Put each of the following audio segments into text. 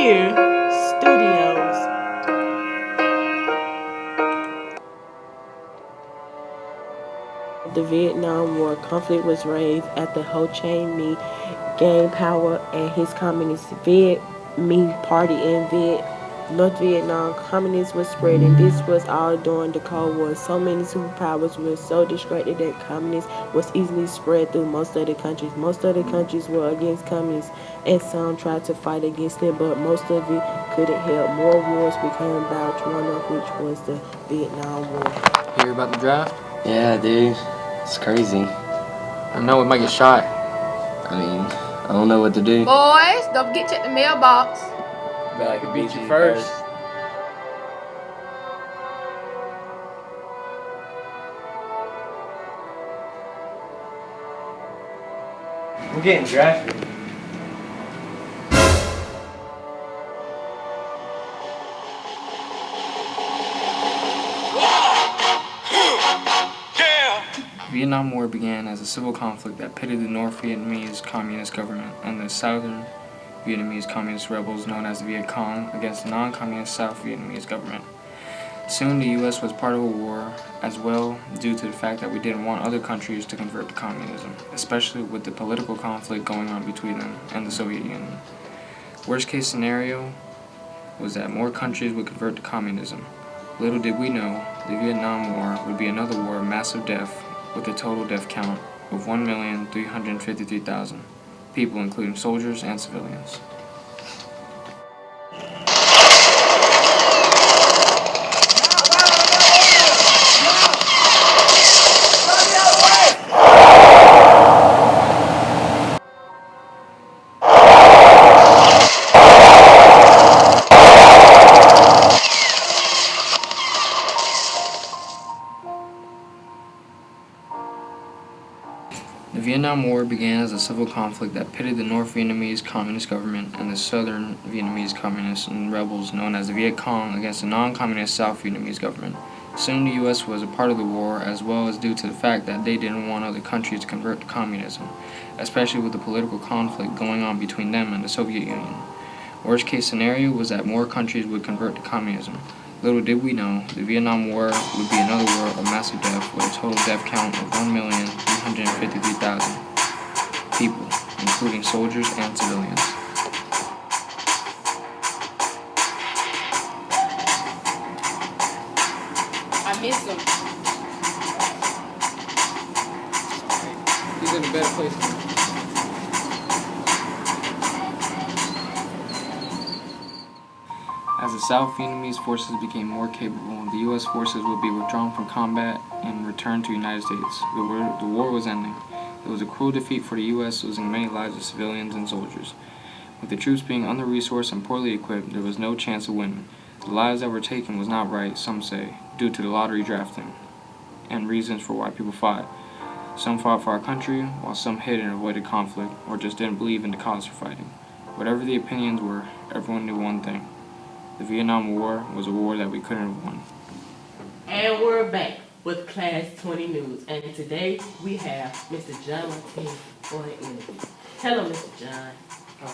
Here Studios. The Vietnam War conflict was raised after Ho Chi Minh gained power and his communist Viet Minh Party in North Vietnam. Communists were spreading. This was all during the Cold War. So many superpowers were so distracted that communism was easily spread through most of the countries. Most of the countries were against communists, and some tried to fight against it, but most of it couldn't help. More wars became about one of which was the Vietnam War. Hear about the draft? Yeah, dude. It's crazy. I know we might get shot. I mean, I don't know what to do. Boys, don't forget to check the mailbox. But I could beat you first. We're getting drafted. The Vietnam War began as a civil conflict that pitted the North Vietnamese Communist government and the Southern Vietnamese Communist rebels known as the Viet Cong against the non-communist South Vietnamese government. Soon the U.S. was part of a war as well due to the fact that we didn't want other countries to convert to communism, especially with the political conflict going on between them and the Soviet Union. Worst case scenario was that more countries would convert to communism. Little did we know, the Vietnam War would be another war of massive death with a total death count of 1,353,000 people, including soldiers and civilians. The Vietnam War began as a civil conflict that pitted the North Vietnamese Communist government and the Southern Vietnamese Communists and rebels known as the Viet Cong against the non-communist South Vietnamese government. Soon the U.S. was a part of the war as well as due to the fact that they didn't want other countries to convert to communism, especially with the political conflict going on between them and the Soviet Union. Worst case scenario was that more countries would convert to communism. Little did we know, the Vietnam War would be another war of massive death with a total death count of 1,353,000 people, including soldiers and civilians. I miss them. These are the better places. As the South Vietnamese forces became more capable, the U.S. forces would be withdrawn from combat and returned to the United States. The war was ending. It was a cruel defeat for the U.S., losing many lives of civilians and soldiers. With the troops being under-resourced and poorly equipped, there was no chance of winning. The lives that were taken was not right, some say, due to the lottery drafting and reasons for why people fought. Some fought for our country, while some hid and avoided conflict, or just didn't believe in the cause for fighting. Whatever the opinions were, everyone knew one thing. The Vietnam War was a war that we couldn't have won. And we're back with Class 20 News. And today we have Mr. John Martinez for an interview. Hello, Mr. John. Hi.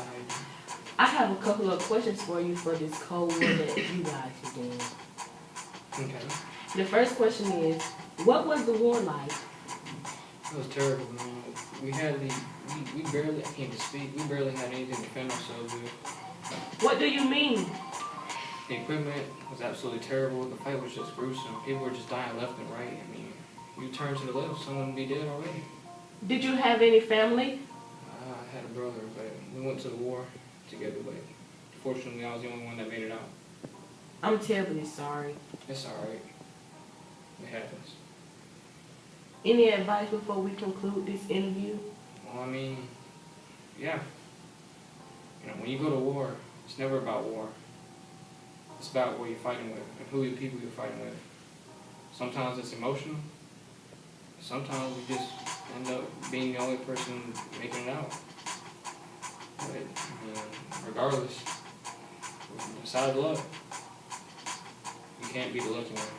I have a couple of questions for you for this Cold War that you guys began. Okay. The first question is, what was the war like? It was terrible, man. We barely, I can't even speak, we barely had anything to defend ourselves with. What do you mean? The equipment was absolutely terrible. The fight was just gruesome. People were just dying left and right. I mean, you turn to the left, someone would be dead already. Did you have any family? I had a brother, but we went to the war together, but fortunately I was the only one that made it out. I'm terribly sorry. It's alright. It happens. Any advice before we conclude this interview? Well, I mean, yeah. You know, when you go to war, it's never about war. It's about what you're fighting with and who the people you're fighting with. Sometimes it's emotional. Sometimes you just end up being the only person making it out. But, I mean, regardless, besides luck, you can't be the lucky one.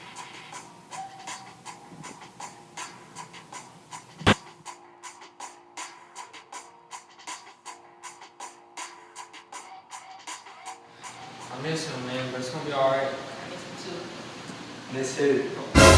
I miss him, man, but it's gonna be alright. Miss who?